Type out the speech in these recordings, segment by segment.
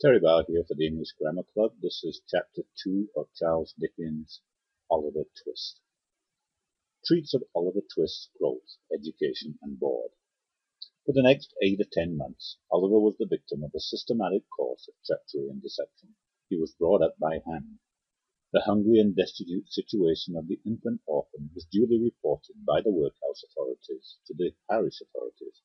Terry Barr here for the English Grammar Club. This is Chapter 2 of Charles Dickens' Oliver Twist. Treats of Oliver Twist's growth, education, and board. For the next 8 or 10 months, Oliver was the victim of a systematic course of treachery and deception. He was brought up by hand. The hungry and destitute situation of the infant orphan was duly reported by the workhouse authorities to the parish authorities.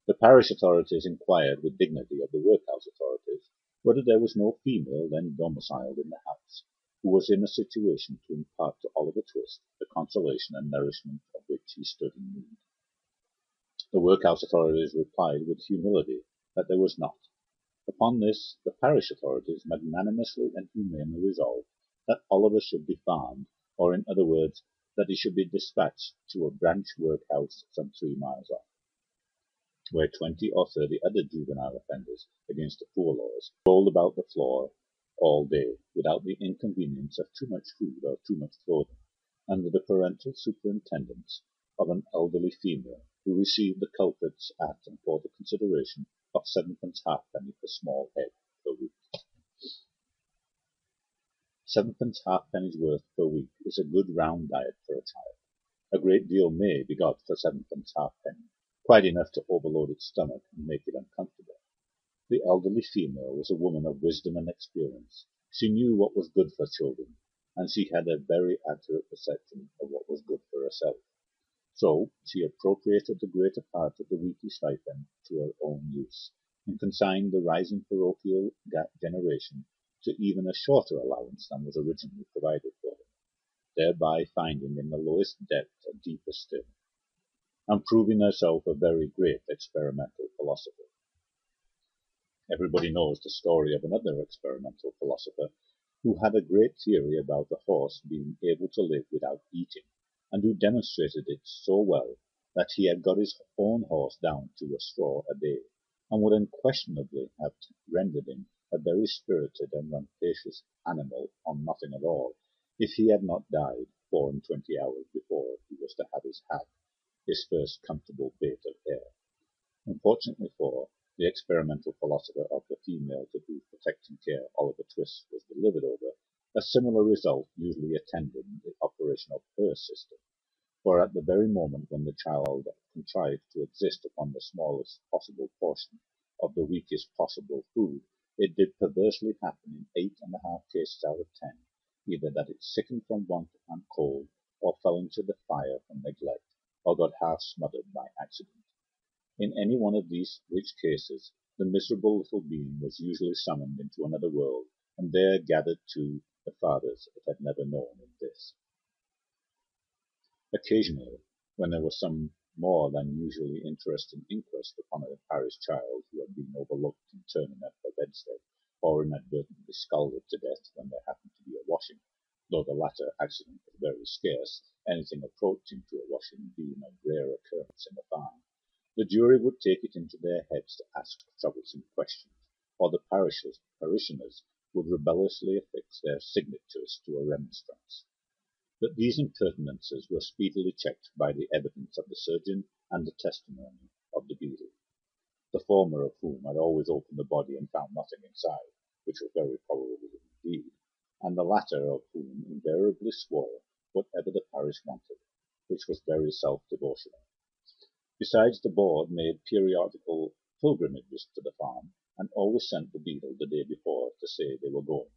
The parish authorities inquired with dignity of the workhouse authorities whether there was no female then domiciled in the house, who was in a situation to impart to Oliver Twist the consolation and nourishment of which he stood in need. The workhouse authorities replied with humility that there was not. Upon this, the parish authorities magnanimously and humanely resolved that Oliver should be farmed, or in other words, that he should be dispatched to a branch workhouse some 3 miles off, where 20 or 30 other juvenile offenders against the poor laws rolled about the floor all day without the inconvenience of too much food or too much clothing, under the parental superintendence of an elderly female who received the culprits at and for the consideration of 7pence halfpenny per small head per week. 7pence halfpenny's worth per week is a good round diet for a child. A great deal may be got for 7pence halfpenny, quite enough to overload its stomach and make it uncomfortable. The elderly female was a woman of wisdom and experience. She knew what was good for children, and she had a very accurate perception of what was good for herself. So she appropriated the greater part of the weekly stipend to her own use, and consigned the rising parochial generation to even a shorter allowance than was originally provided for them, thereby finding in the lowest depth a deeper still, and proving herself a very great experimental philosopher. Everybody knows the story of another experimental philosopher who had a great theory about the horse being able to live without eating, and who demonstrated it so well that he had got his own horse down to a straw a day, and would unquestionably have rendered him a very spirited and rampacious animal on nothing at all, if he had not died 24 hours before he was to have his first comfortable bait of air. Unfortunately for the experimental philosopher of the female to whose protecting care Oliver Twist was delivered over, a similar result usually attended the operation of her system, for at the very moment when the child contrived to exist upon the smallest possible portion of the weakest possible food, it did perversely happen in 8.5 cases out of 10, either that it sickened from want and cold, or fell into the fire from neglect, or got half smothered by accident. In any one of these which cases, the miserable little being was usually summoned into another world, and there gathered to the fathers it had never known in this. Occasionally, when there was some more than usually interesting inquest upon a parish child who had been overlooked in turning up a bedstead, or inadvertently scalded to death when there happened to be a washing, though the latter accident was very scarce, anything approaching to a washing being of rare occurrence in the farm, the jury would take it into their heads to ask troublesome questions, or the parishioners would rebelliously affix their signatures to a remonstrance. But these impertinences were speedily checked by the evidence of the surgeon and the testimony of the beadle, the former of whom had always opened the body and found nothing inside, which was very probable indeed, and the latter of whom invariably swore whatever the parish wanted, which was very self-devotional. Besides, the board made periodical pilgrimages to the farm, and always sent the beadle the day before to say they were going.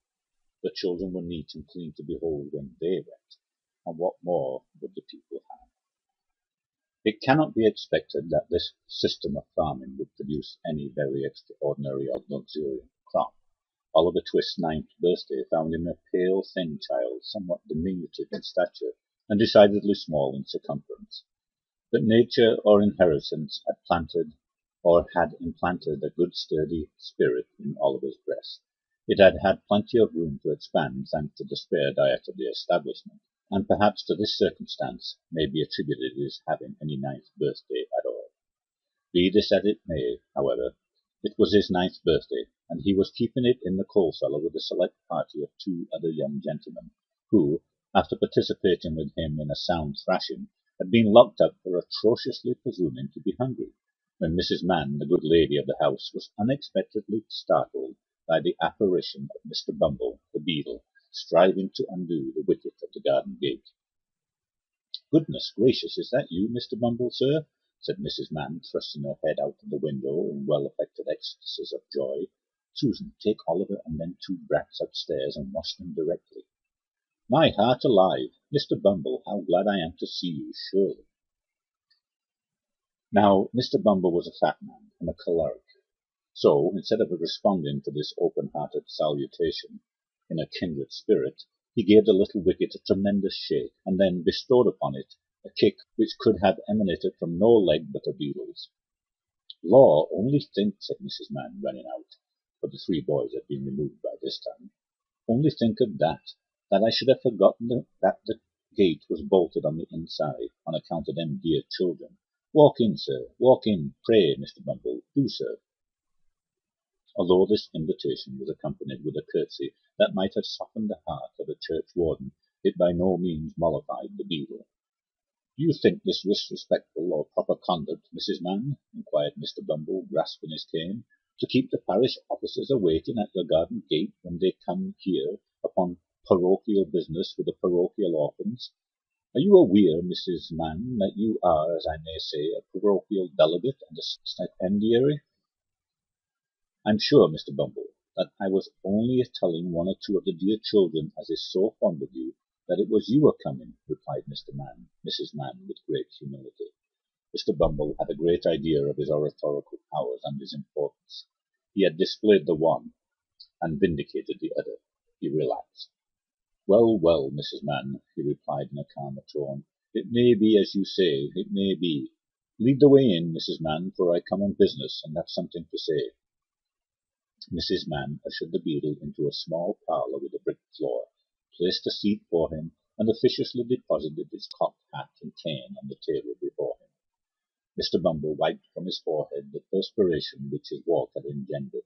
The children were neat and clean to behold when they went, and what more would the people have? It cannot be expected that this system of farming would produce any very extraordinary or luxuriant crop. Oliver Twist's 9th birthday found him a pale, thin child, somewhat diminutive in stature, and decidedly small in circumference. But nature or inheritance had implanted a good sturdy spirit in Oliver's breast. It had had plenty of room to expand thanks to the spare diet of the establishment, and perhaps to this circumstance may be attributed his having any 9th birthday at all. Be this as it may, however, it was his 9th birthday, and he was keeping it in the coal cellar with a select party of 2 other young gentlemen, who, after participating with him in a sound thrashing, had been locked up for atrociously presuming to be hungry, when Mrs. Mann, the good lady of the house, was unexpectedly startled by the apparition of Mr. Bumble, the beadle, striving to undo the wicket at the garden gate. "Goodness gracious, is that you, Mr. Bumble, sir?" said Mrs. Mann, thrusting her head out of the window in well-affected ecstasies of joy. "Susan, take Oliver and them two brats upstairs and wash them directly." "My heart alive! Mr. Bumble, how glad I am to see you, surely." Now, Mr. Bumble was a fat man and a choleric, so, instead of responding to this open-hearted salutation in a kindred spirit, he gave the little wicket a tremendous shake, and then bestowed upon it a kick which could have emanated from no leg but a beadle's. "Law, only think," said Mrs. Mann, running out, for the three boys had been removed by this time. "Only think of that I should have forgotten that the gate was bolted on the inside, on account of them dear children. Walk in, sir, walk in, pray, Mr. Bumble, do, sir." Although this invitation was accompanied with a curtsy that might have softened the heart of a churchwarden, it by no means mollified the beadle. "Do you think this disrespectful or proper conduct, Mrs. Mann?" inquired Mr. Bumble, grasping his cane, "to keep the parish officers awaiting at your garden gate when they come here upon parochial business with the parochial orphans? Are you aware, Mrs. Mann, that you are, as I may say, a parochial delegate and a stipendiary?" "I'm sure, Mr. Bumble, that I was only telling one or two of the dear children as is so fond of you that it was you were coming," replied Mrs. Mann with great humility. Mr. Bumble had a great idea of his oratorical powers and his importance. He had displayed the one and vindicated the other. He relaxed. "Well, well, Mrs. Mann," he replied in a calmer tone, "it may be as you say, it may be. Lead the way in, Mrs. Mann, for I come on business and have something to say." Mrs. Mann ushered the beadle into a small parlour with a brick floor, placed a seat for him, and officiously deposited his cocked hat and cane on the table before him. Mr. Bumble wiped from his forehead the perspiration which his walk had engendered,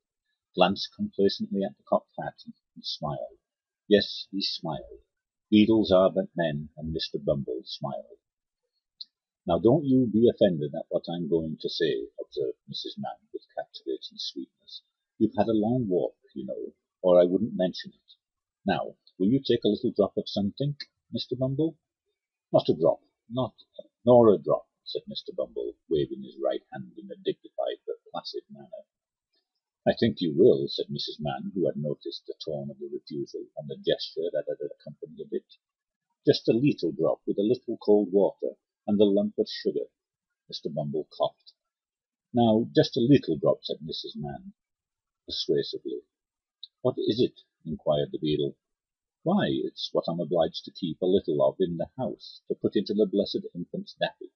glanced complacently at the cocked hat, and smiled. Yes, he smiled. Beadles are but men, and Mr. Bumble smiled. "Now don't you be offended at what I'm going to say," observed Mrs. Mann with captivating sweetness. "You've had a long walk, you know, or I wouldn't mention it. Now, will you take a little drop of something, Mr. Bumble?" "Not a drop, nor a drop," said Mr. Bumble, waving his right hand in a dignified but placid manner. "I think you will," said Mrs. Mann, who had noticed the tone of the refusal and the gesture that had accompanied it. "Just a leetle drop with a little cold water and a lump of sugar." Mr. Bumble coughed. "Now, just a leetle drop," said Mrs. Mann persuasively. "What is it?" inquired the beadle. "Why, it's what I'm obliged to keep a little of in the house, to put into the blessed infant's daffy,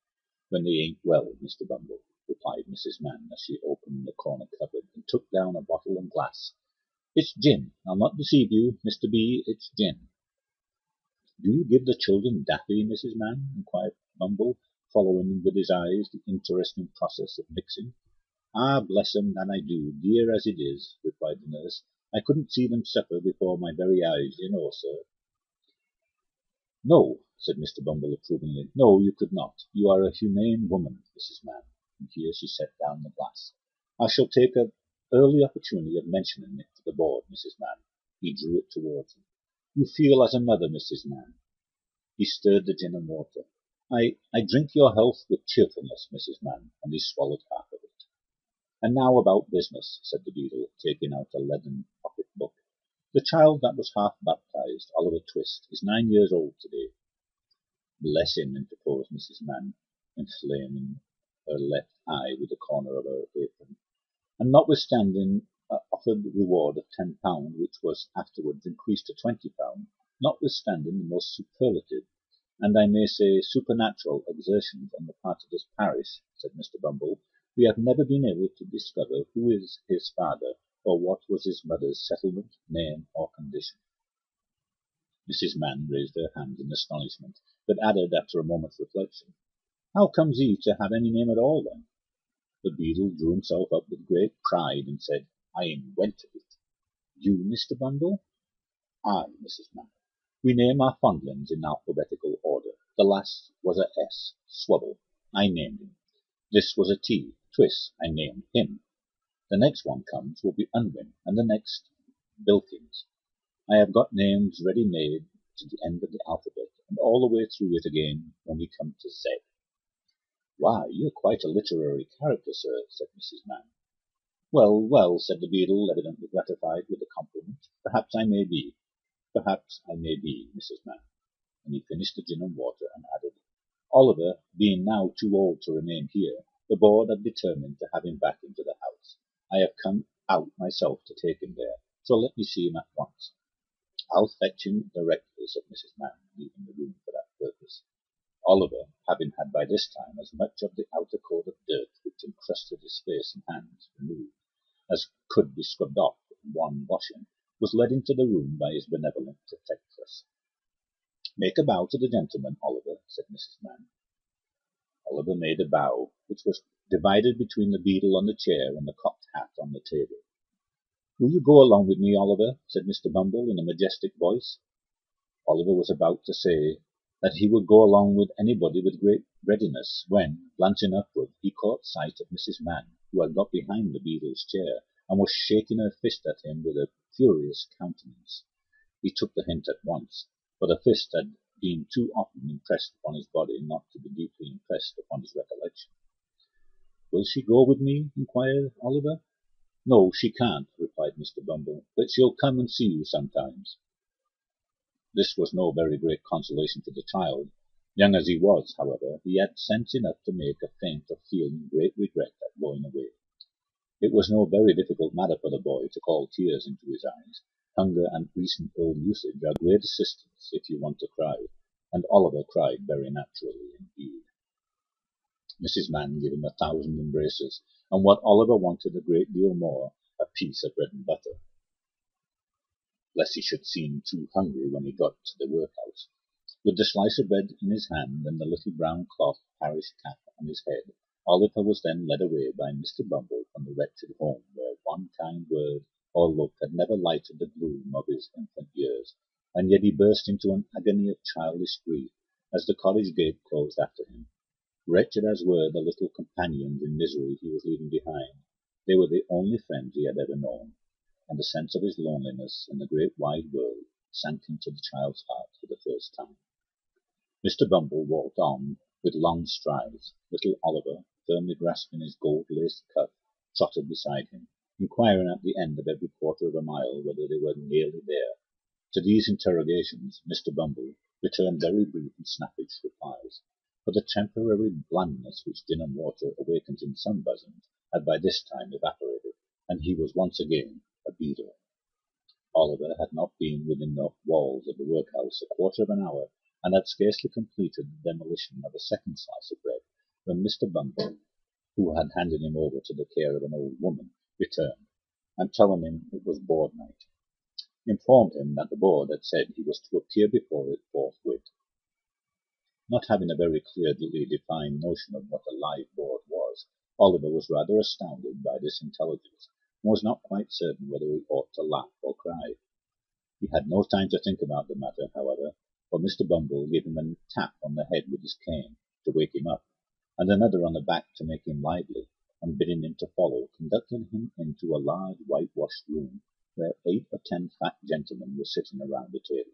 when they ain't well, Mr. Bumble," replied Mrs. Mann, as she opened the corner cupboard and took down a bottle and glass. "It's gin. I'll not deceive you, Mr. B. It's gin." "Do you give the children daffy, Mrs. Mann?" inquired Bumble, following with his eyes the interesting process of mixing. "Ah, bless 'em, that I do, dear as it is," replied the nurse. "I couldn't see them suffer before my very eyes, you know, sir." "No," said Mr. Bumble approvingly. "No, you could not. You are a humane woman, Mrs. Mann." And here she set down the glass. "I shall take an early opportunity of mentioning it to the board, Mrs. Mann." He drew it towards him. "You feel as a mother, Mrs. Mann." He stirred the gin and water. I drink your health with cheerfulness, Mrs. Mann," and he swallowed half of it. "And now about business," said the beadle, taking out a leathern pocket-book. "The child that was half baptized, Oliver Twist, is 9 years old today." "Bless him," interposed Mrs. Mann, inflaming her left eye with the corner of her apron. "And notwithstanding offered reward of £10, which was afterwards increased to £20, notwithstanding the most superlative, and I may say supernatural exertions on the part of this parish," said Mr. Bumble, "we have never been able to discover who is his father, or what was his mother's settlement, name, or condition." Mrs. Mann raised her hand in astonishment, but added after a moment's reflection, "How comes he to have any name at all, then?" The beadle drew himself up with great pride and said, "I invented it." "You, Mr. Bumble?" "Aye, Mrs. Mann. We name our fondlings in alphabetical order. The last was a S, Swubble. I named him. This was a T, Twist. I named him. The next one comes will be Unwin, and the next Bilkins. I have got names ready made to the end of the alphabet, and all the way through it again when we come to Z. Why, you're quite a literary character, sir, said Mrs. Mann. Well, well, said the beadle, evidently gratified with the compliment. Perhaps I may be. Perhaps I may be, Mrs. Mann. And he finished the gin and water and added, Oliver, being now too old to remain here, the board have determined to have him back into the house. I have come out myself to take him there, so let me see him at once. I'll fetch him directly, said Mrs. Mann, leaving the room for that purpose. Oliver, having had by this time as much of the outer coat of dirt which encrusted his face and hands removed as could be scrubbed off in one washing, was led into the room by his benevolent protectress. Make a bow to the gentleman, Oliver, said Mrs. Mann. Oliver made a bow, which was divided between the beadle on the chair and the cocked hat on the table. Will you go along with me, Oliver? Said Mr. Bumble in a majestic voice. Oliver was about to say that he would go along with anybody with great readiness, when, glancing upward, he caught sight of Mrs. Mann, who had got behind the beadle's chair, and was shaking her fist at him with a furious countenance. He took the hint at once, for the fist had been too often impressed upon his body not to be deeply impressed upon his recollection. Will she go with me? Inquired Oliver. No, she can't, replied Mr. Bumble, but she'll come and see you sometimes. This was no very great consolation to the child. Young as he was, however, he had sense enough to make a feint of feeling great regret at going away. It was no very difficult matter for the boy to call tears into his eyes. Hunger and recent ill usage are great assistants if you want to cry, and Oliver cried very naturally indeed. Mrs. Mann gave him 1,000 embraces, and what Oliver wanted a great deal more, a piece of bread and butter, lest he should seem too hungry when he got to the workhouse. With the slice of bread in his hand and the little brown cloth parish cap on his head, Oliver was then led away by Mr. Bumble from the wretched home where one kind word or look had never lighted the gloom of his infant years, and yet he burst into an agony of childish grief as the cottage gate closed after him. Wretched as were the little companions in misery he was leaving behind, they were the only friends he had ever known, and the sense of his loneliness in the great wide world sank into the child's heart for the first time. Mr. Bumble walked on with long strides. Little Oliver, firmly grasping his gold-laced cuff, trotted beside him, inquiring at the end of every quarter of a mile whether they were nearly there. To these interrogations Mr. Bumble returned very brief and snappish replies, for the temporary blandness which gin and water awakens in some bosoms had by this time evaporated, and he was once again a beadle. Oliver had not been within the walls of the workhouse a quarter of an hour, and had scarcely completed the demolition of a second slice of bread, when Mr. Bumble, who had handed him over to the care of an old woman, returned, and telling him it was board night, informed him that the board had said he was to appear before it forthwith. Not having a very clearly defined notion of what a live board was, Oliver was rather astounded by this intelligence, and was not quite certain whether he ought to laugh or cry. He had no time to think about the matter, however, for Mr. Bumble gave him a tap on the head with his cane to wake him up, and another on the back to make him lively, and bidding him to follow, conducted him into a large whitewashed room, where 8 or 10 fat gentlemen were sitting around the table.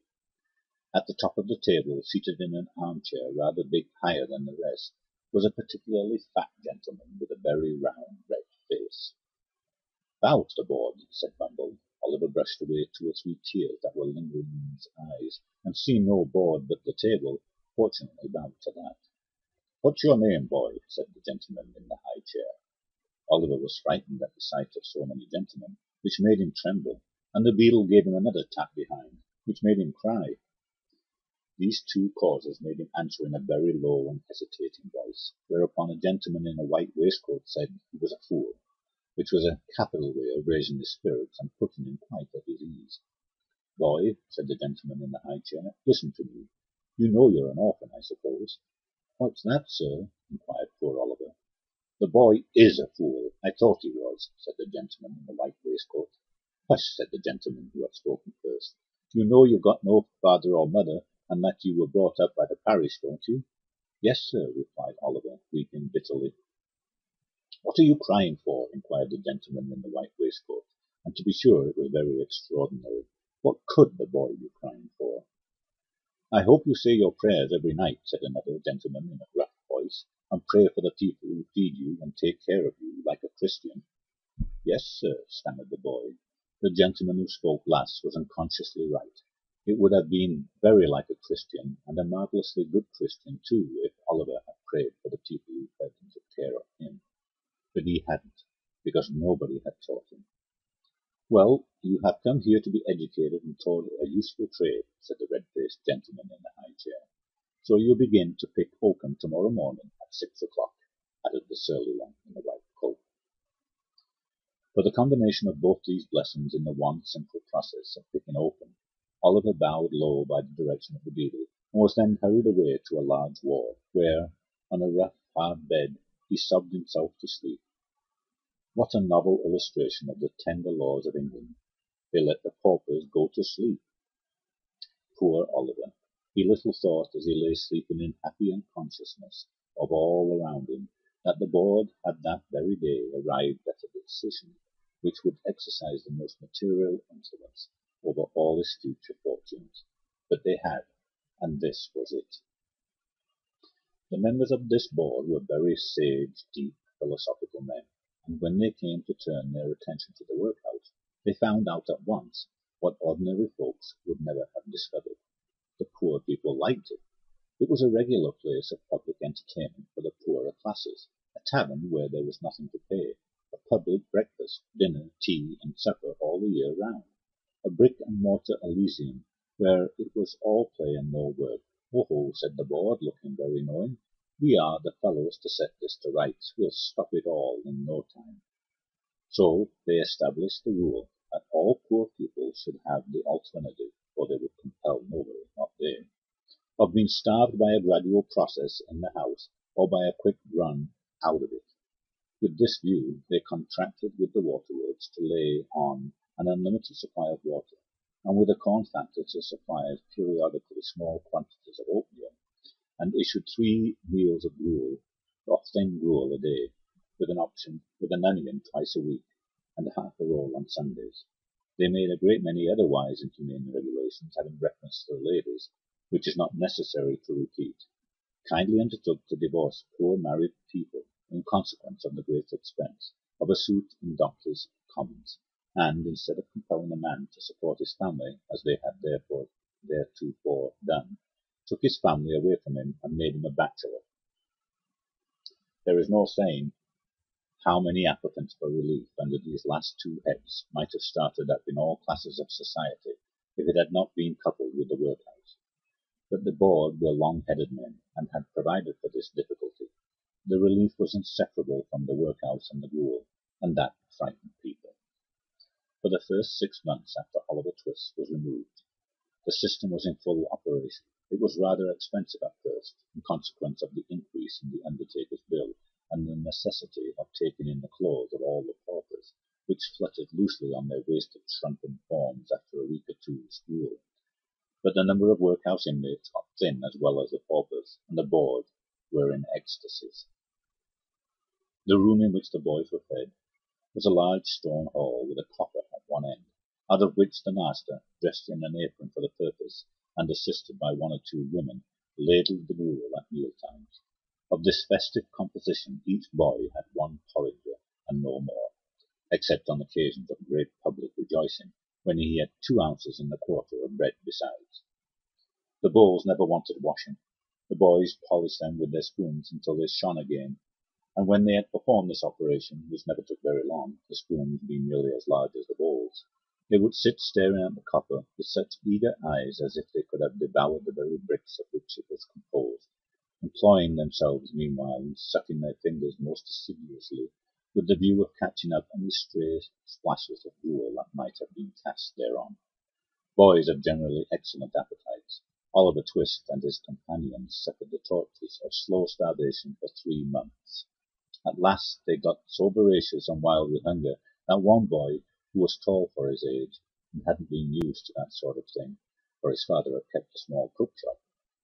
At the top of the table, seated in an armchair rather big higher than the rest, was a particularly fat gentleman with a very round red face. Bow to the board, said Bumble. Oliver brushed away 2 or 3 tears that were lingering in his eyes, and seeing no board but the table, fortunately bowed to that. What's your name, boy? Said the gentleman in the high chair. Oliver was frightened at the sight of so many gentlemen, which made him tremble, and the beadle gave him another tap behind, which made him cry. These 2 causes made him answer in a very low and hesitating voice, whereupon a gentleman in a white waistcoat said he was a fool, which was a capital way of raising his spirits and putting him quite at his ease. Boy, said the gentleman in the high chair, listen to me. You know you're an orphan, I suppose. What's that, sir? Inquired poor Oliver. The boy is a fool. I thought he was, said the gentleman in the white waistcoat. Hush, said the gentleman who had spoken first. You know you've got no father or mother, and that you were brought up by the parish, don't you? Yes, sir, replied Oliver, weeping bitterly. "What are you crying for?" inquired the gentleman in the white waistcoat, and to be sure it was very extraordinary. What could the boy be crying for? "I hope you say your prayers every night," said another gentleman in a gruff voice, "and pray for the people who feed you and take care of you like a Christian." "Yes, sir," stammered the boy. The gentleman who spoke last was unconsciously right. It would have been very like a Christian, and a marvellously good Christian too, if Oliver had prayed for the people who fed and took care of him. But he hadn't, because nobody had taught him. "Well, you have come here to be educated and taught a useful trade," said the red-faced gentleman in the high chair. "So you begin to pick oakum tomorrow morning at 6 o'clock," added the surly one in the white coat. For the combination of both these blessings in the one simple process of picking oakum, Oliver bowed low by the direction of the beadle, and was then hurried away to a large ward, where, on a rough, hard bed, he sobbed himself to sleep. What a novel illustration of the tender laws of England! They let the paupers go to sleep. Poor Oliver! He little thought, as he lay sleeping in happy unconsciousness of all around him, that the board had that very day arrived at a decision which would exercise the most material influence over all his future fortunes. But they had, and this was it. The members of this board were very sage, deep, philosophical men, and when they came to turn their attention to the workhouse, they found out at once what ordinary folks would never have discovered. The poor people liked it. It was a regular place of public entertainment for the poorer classes, a tavern where there was nothing to pay, a public breakfast, dinner, tea, and supper all the year round, a brick-and-mortar Elysium where it was all play and no work. "Oh, ho," said the board, looking very knowing, "we are the fellows to set this to rights. We'll stop it all in no time." So they established the rule that all poor people should have the alternative, for they would compel nobody, not they, of being starved by a gradual process in the house, or by a quick run out of it. With this view, they contracted with the waterworks to lay on an unlimited supply of water, and with the corn factor to supply us periodically small quantities of oatmeal, and issued 3 meals of gruel, or thin gruel a day, with an option with an onion twice a week, and half a roll on Sundays. They made a great many other wise and humane regulations having reference to the ladies, which is not necessary to repeat. Kindly undertook to divorce poor married people in consequence of the great expense of a suit in Doctors' Commons, and instead of compelling a man to support his family, as they had theretofore done, took his family away from him and made him a bachelor. There is no saying how many applicants for relief under these last 2 heads might have started up in all classes of society if it had not been coupled with the workhouse. But the board were long-headed men, and had provided for this difficulty. The relief was inseparable from the workhouse and the gruel, and that frightened people. For the first 6 months after Oliver Twist was removed, the system was in full operation. It was rather expensive at first, in consequence of the increase in the undertaker's bill, and the necessity of taking in the clothes of all the paupers, which fluttered loosely on their wasted, shrunken forms after a week or two's gruel. But the number of workhouse inmates got thin as well as the paupers, and the board were in ecstasies. The room in which the boys were fed was a large stone hall with a copper at one end, out of which the master, dressed in an apron for the purpose, and assisted by 1 or 2 women, ladled the gruel at meal times. Of this festive composition each boy had 1 porringer, and no more, except on occasions of great public rejoicing, when he had 2 ounces and a quarter of bread besides. The bowls never wanted washing. The boys polished them with their spoons until they shone again, and when they had performed this operation, which never took very long, the spoons being nearly as large as the bowls, they would sit staring at the copper with such eager eyes as if they could have devoured the very bricks of which it was composed, employing themselves meanwhile in sucking their fingers most assiduously, with the view of catching up any stray splashes of gruel that might have been cast thereon. Boys have generally excellent appetites. Oliver Twist and his companions suffered the tortures of slow starvation for 3 months. At last they got so voracious and wild with hunger that one boy, who was tall for his age, and hadn't been used to that sort of thing, for his father had kept a small cook shop,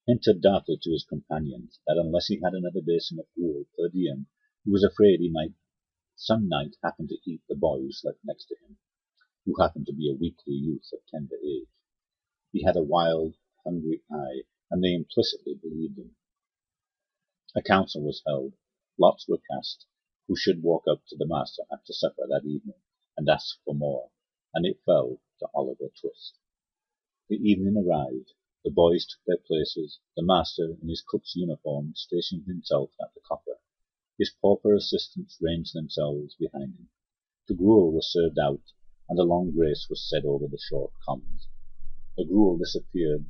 hinted darkly to his companions that unless he had another basin of gruel per diem, he was afraid he might Some night happened to eat the boy who slept next to him, who happened to be a weakly youth of tender age. He had a wild, hungry eye, and they implicitly believed him. A council was held. Lots were cast who should walk up to the master after supper that evening and ask for more, and it fell to Oliver Twist. The evening arrived. The boys took their places. The master, in his cook's uniform, stationed himself at the copper. His pauper assistants ranged themselves behind him. The gruel was served out, and a long grace was said over the short commons. The gruel disappeared.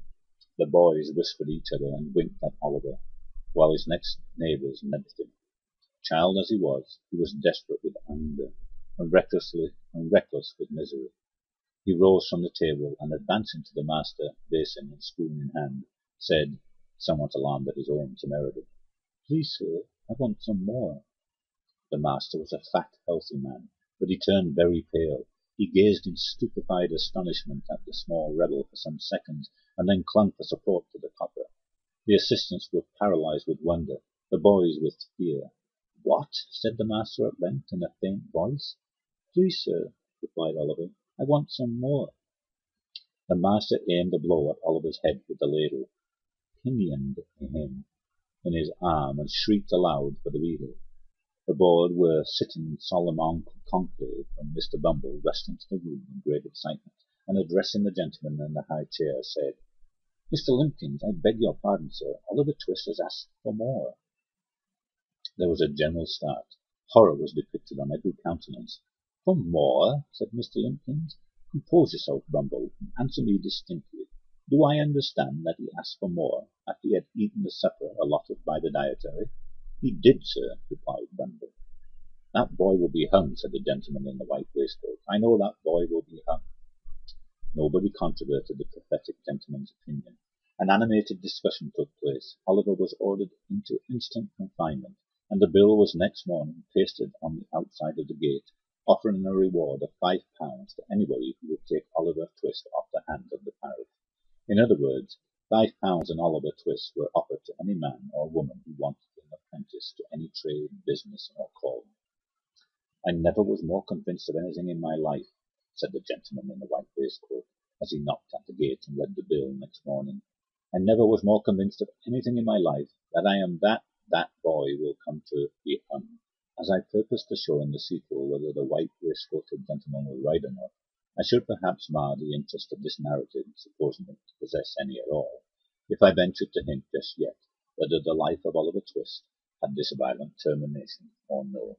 The boys whispered each other and winked at Oliver, while his next neighbours nudged him. Child as he was desperate with anger, and reckless with misery. He rose from the table, and advancing to the master, basin and spoon in hand, said, somewhat alarmed at his own temerity, "Please, sir, I want some more." The master was a fat, healthy man, but he turned very pale. He gazed in stupefied astonishment at the small rebel for some seconds, and then clung for support to the copper. The assistants were paralyzed with wonder, the boys with fear. "What?" said the master at length, in a faint voice. "Please, sir," replied Oliver, "I want some more." The master aimed a blow at Oliver's head with the ladle, pinioned him in his arm, and shrieked aloud for the beadle. The board were sitting in solemn conclave when Mr. Bumble rushed into the room in great excitement, and addressing the gentleman in the high chair, said, "Mr. Limpkins, I beg your pardon, sir. Oliver Twist has asked for more." There was a general start. Horror was depicted on every countenance. "For more?" said Mr. Limpkins. "Compose yourself, Bumble, and answer me distinctly. Do I understand that he asked for more after he had eaten the supper allotted by the dietary?" "He did, sir," replied Bumble. "That boy will be hung," said the gentleman in the white waistcoat. "I know that boy will be hung." Nobody controverted the prophetic gentleman's opinion. An animated discussion took place. Oliver was ordered into instant confinement, and a bill was next morning pasted on the outside of the gate, offering a reward of £5 to anybody who would take Oliver Twist off the hands of the parish. In other words, £5 and Oliver Twist were offered to any man or woman who wanted an apprentice to any trade, business, or calling. "I never was more convinced of anything in my life," said the gentleman in the white waistcoat, as he knocked at the gate and read the bill next morning. "I never was more convinced of anything in my life that I am that boy will come to be hung." As I purpose to show in the sequel whether the white waistcoated gentleman was right or not, I should perhaps mar the interest of this narrative, supposing it to possess any at all, if I ventured to hint just yet whether the life of Oliver Twist had this violent termination or no.